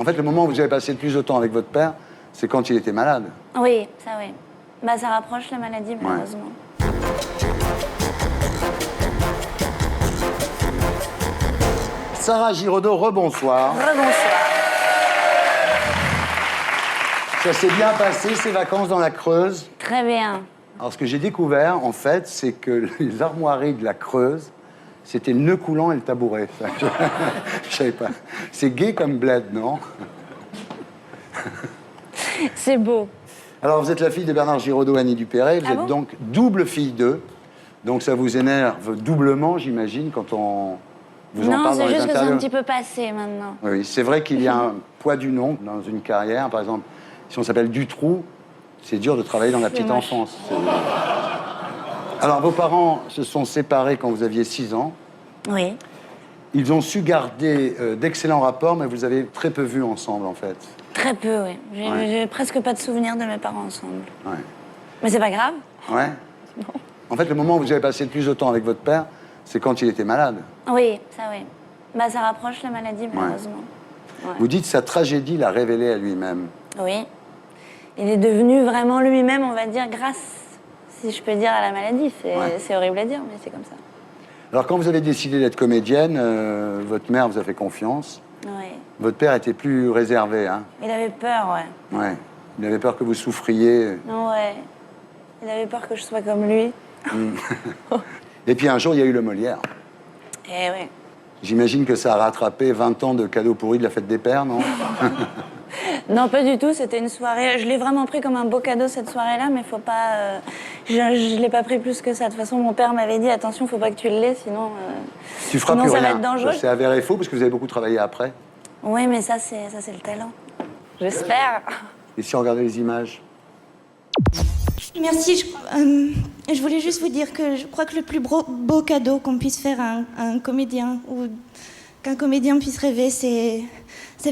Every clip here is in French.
En fait, le moment où vous avez passé le plus de temps avec votre père, c'est quand il était malade. Oui, ça oui. Bah, ça rapproche la maladie, malheureusement. Sarah Giraudot, rebonsoir. Rebonsoir. Ça s'est bien passé, ces vacances dans la Creuse? Très bien. Alors, ce que j'ai découvert, en fait, c'est que les armoiries de la Creuse, c'était le nœud coulant et le tabouret. Je savais pas. C'est gay comme bled, non? C'est beau. Alors, vous êtes la fille de Bernard Giraudot et Annie Dupéret. Vous êtes donc double fille d'eux. Donc, ça vous énerve doublement, j'imagine, quand on vous en parle dans les interviews. Non, c'est juste que c'est un petit peu passé maintenant. Oui, c'est vrai qu'il y a un poids du nom dans une carrière. Par exemple, si on s'appelle Dutroux, c'est dur de travailler dans la petite enfance. Alors, vos parents se sont séparés quand vous aviez 6 ans. Oui. Ils ont su garder d'excellents rapports, mais vous avez très peu vu ensemble, en fait. Très peu, oui. J'ai presque pas de souvenirs de mes parents ensemble. Ouais. Mais c'est pas grave. Ouais. Non. En fait, le moment où vous avez passé le plus de temps avec votre père, c'est quand il était malade. Oui, ça oui. Bah, ça rapproche la maladie, malheureusement. Ouais. Vous dites sa tragédie l'a révélé à lui-même. Oui. Il est devenu vraiment lui-même, on va dire, grâce, si je peux dire, à la maladie. C'est horrible à dire, mais c'est comme ça. Alors, quand vous avez décidé d'être comédienne, votre mère vous a fait confiance. Oui. Votre père était plus réservé, hein? Il avait peur, ouais. Ouais. Il avait peur que vous souffriez. Ouais. Il avait peur que je sois comme lui. Et puis un jour, il y a eu le Molière. Eh oui. J'imagine que ça a rattrapé 20 ans de cadeaux pourris de la fête des pères, non? Non, pas du tout. C'était une soirée. Je l'ai vraiment pris comme un beau cadeau cette soirée-là, mais faut pas. Je l'ai pas pris plus que ça. De toute façon, mon père m'avait dit attention, faut pas que tu le laies, sinon. Tu feras sinon, plus ça rien. va être dangereux. Ça s'est avéré faux parce que vous avez beaucoup travaillé après. Oui, mais ça c'est le talent. J'espère. Et si on regardait les images? Merci. Je voulais juste vous dire que je crois que le plus beau cadeau qu'on puisse faire à un comédien ou qu'un comédien puisse rêver, c'est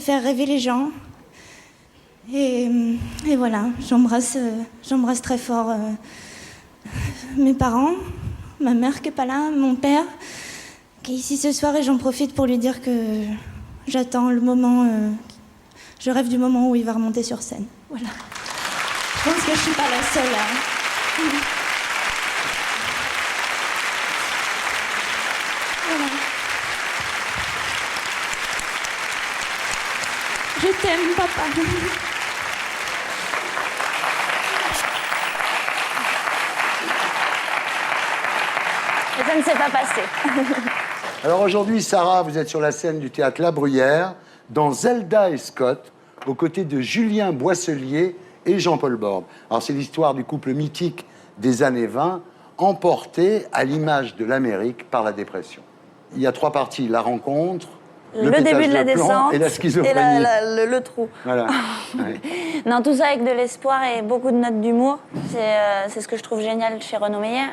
faire rêver les gens. Et voilà, j'embrasse très fort mes parents, ma mère qui n'est pas là, mon père qui est ici ce soir, et j'en profite pour lui dire que j'attends le moment, je rêve du moment où il va remonter sur scène. Voilà. Je pense que je suis pas la seule à... Voilà. Je t'aime, papa. Et ça ne s'est pas passé. Alors aujourd'hui, Sarah, vous êtes sur la scène du théâtre La Bruyère, dans Zelda et Scott, aux côtés de Julien Boisselier et Jean-Paul Borde. Alors c'est l'histoire du couple mythique des années 20, emporté à l'image de l'Amérique par la dépression. Il y a 3 parties, la rencontre, le début de la descente et la schizophrénie. Et le trou. Voilà. Ouais. Non, tout ça avec de l'espoir et beaucoup de notes d'humour. C'est ce que je trouve génial chez Renaud Meyer,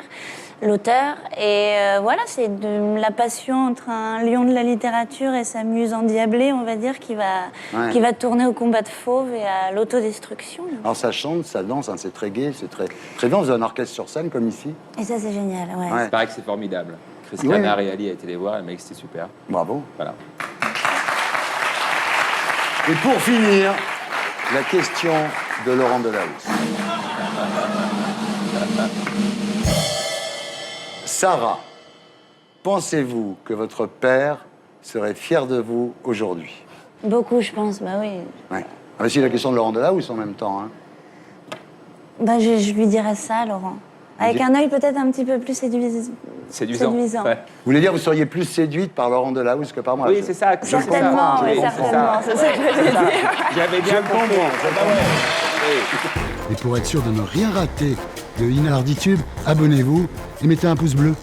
l'auteur. Et voilà, c'est de la passion entre un lion de la littérature et sa muse endiablée, on va dire, qui va tourner au combat de fauve et à l'autodestruction. Alors ça chante, ça danse, hein, c'est très gai, c'est très bien. Vous avez un orchestre sur scène comme ici. Et ça, c'est génial, ouais. Ouais. Il paraît que c'est formidable. Christiana Reali a été les voir, elle m'a dit que c'était super. Bravo. Voilà. Et pour finir, la question de Laurent Delahousse. Sarah, pensez-vous que votre père serait fier de vous aujourd'hui? Beaucoup, je pense, bah oui. Ouais. Ah, c'est la question de Laurent Delahousse en même temps. Hein. Bah, je lui dirais ça, Laurent. Avec un œil peut-être un petit peu plus séduisant. Ouais. Vous voulez dire que vous seriez plus séduite par Laurent Delahousse que par moi? Oui, c'est ça. Certainement, oui, certainement. C'est ça que je veux dire. J'avais bien compris. Et pour être sûr de ne rien rater de Inarditube, abonnez-vous et mettez un pouce bleu.